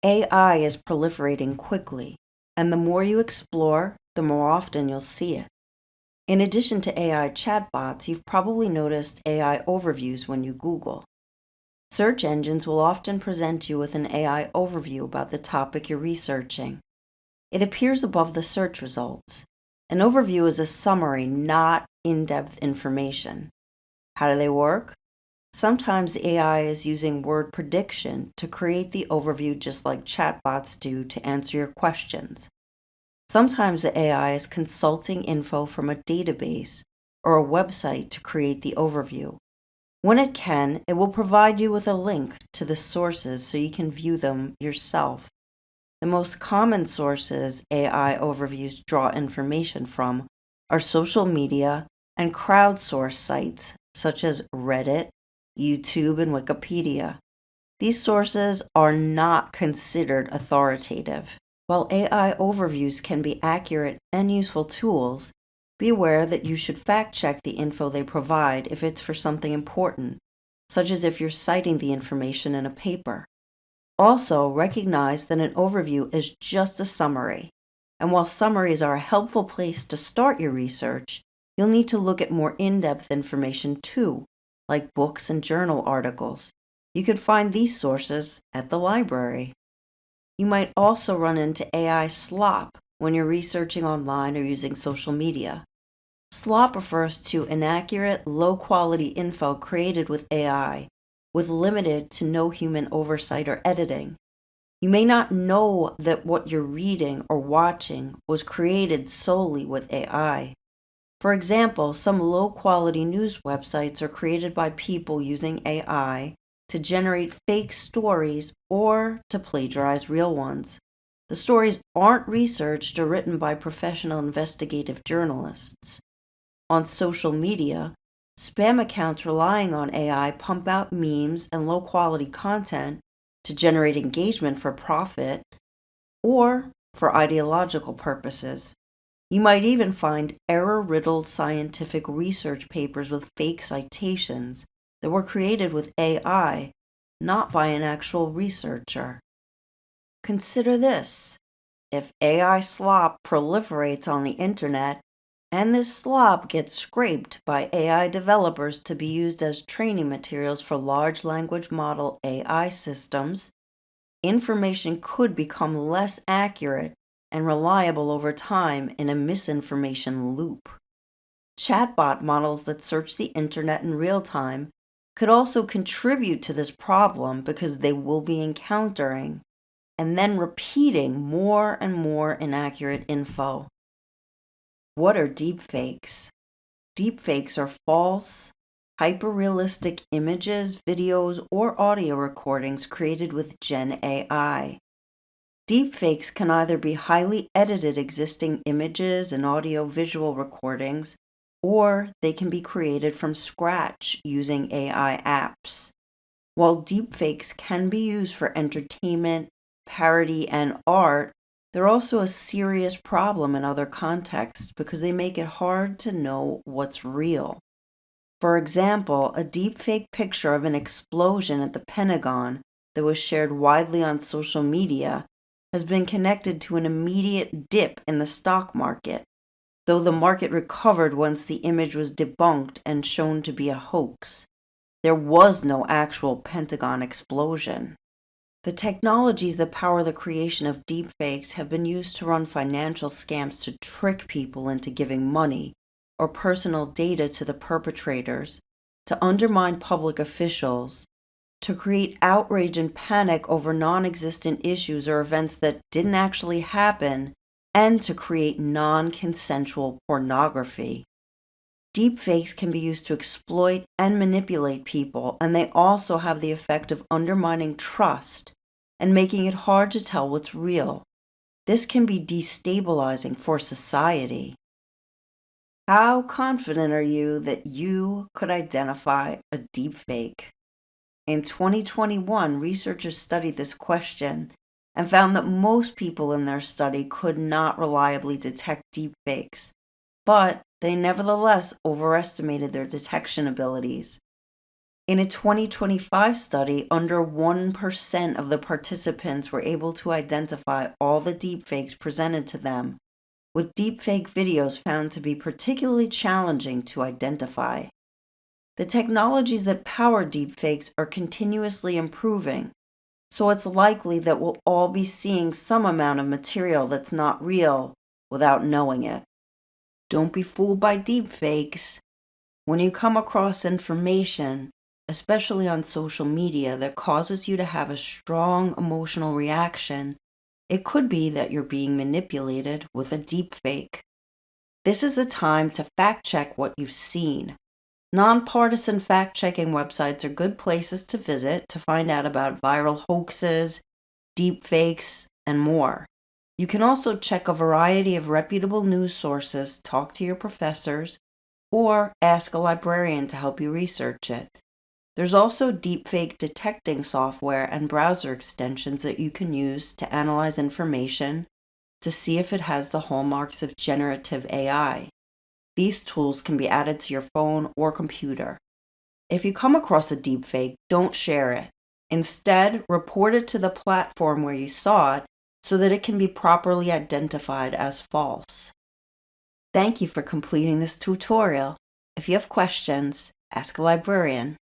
AI is proliferating quickly, and the more you explore, the more often you'll see it. In addition to AI chatbots, you've probably noticed AI overviews when you Google. Search engines will often present you with an AI overview about the topic you're researching. It appears above the search results. An overview is a summary, not in-depth information. How do they work? Sometimes AI is using word prediction to create the overview just like chatbots do to answer your questions. Sometimes the AI is consulting info from a database or a website to create the overview. When it can, it will provide you with a link to the sources so you can view them yourself. The most common sources AI overviews draw information from are social media and crowdsourced sites such as Reddit, YouTube, and Wikipedia. These sources are not considered authoritative. While AI overviews can be accurate and useful tools, be aware that you should fact-check the info they provide if it's for something important, such as if you're citing the information in a paper. Also, recognize that an overview is just a summary, and while summaries are a helpful place to start your research, you'll need to look at more in-depth information too, like books and journal articles. You can find these sources at the library. You might also run into AI slop when you're researching online or using social media. Slop refers to inaccurate, low-quality info created with AI, with limited to no human oversight or editing. You may not know that what you're reading or watching was created solely with AI. For example, some low-quality news websites are created by people using AI to generate fake stories or to plagiarize real ones. The stories aren't researched or written by professional investigative journalists. On social media, spam accounts relying on AI pump out memes and low-quality content to generate engagement for profit or for ideological purposes. You might even find error-riddled scientific research papers with fake citations that were created with AI, not by an actual researcher. Consider this. If AI slop proliferates on the internet, and this slop gets scraped by AI developers to be used as training materials for large language model AI systems, information could become less accurate and reliable over time in a misinformation loop. Chatbot models that search the internet in real time could also contribute to this problem because they will be encountering and then repeating more and more inaccurate info. What are deepfakes? Deepfakes are false, hyper-realistic images, videos, or audio recordings created with Gen AI. Deepfakes can either be highly edited existing images and audio-visual recordings, or they can be created from scratch using AI apps. While deepfakes can be used for entertainment, parody, and art, they're also a serious problem in other contexts because they make it hard to know what's real. For example, a deepfake picture of an explosion at the Pentagon that was shared widely on social media has been connected to an immediate dip in the stock market, though the market recovered once the image was debunked and shown to be a hoax. There was no actual Pentagon explosion. The technologies that power the creation of deepfakes have been used to run financial scams to trick people into giving money or personal data to the perpetrators, to undermine public officials, to create outrage and panic over non-existent issues or events that didn't actually happen, and to create non-consensual pornography. Deepfakes can be used to exploit and manipulate people, and they also have the effect of undermining trust and making it hard to tell what's real. This can be destabilizing for society. How confident are you that you could identify a deepfake? In 2021, researchers studied this question and found that most people in their study could not reliably detect deepfakes, but they nevertheless overestimated their detection abilities. In a 2025 study, under 1% of the participants were able to identify all the deepfakes presented to them, with deepfake videos found to be particularly challenging to identify. The technologies that power deepfakes are continuously improving, so it's likely that we'll all be seeing some amount of material that's not real without knowing it. Don't be fooled by deepfakes. When you come across information, especially on social media, that causes you to have a strong emotional reaction, it could be that you're being manipulated with a deepfake. This is the time to fact check what you've seen. Nonpartisan fact-checking websites are good places to visit to find out about viral hoaxes, deepfakes, and more. You can also check a variety of reputable news sources, talk to your professors, or ask a librarian to help you research it. There's also deepfake detecting software and browser extensions that you can use to analyze information to see if it has the hallmarks of generative AI. These tools can be added to your phone or computer. If you come across a deepfake, don't share it. Instead, report it to the platform where you saw it so that it can be properly identified as false. Thank you for completing this tutorial. If you have questions, ask a librarian.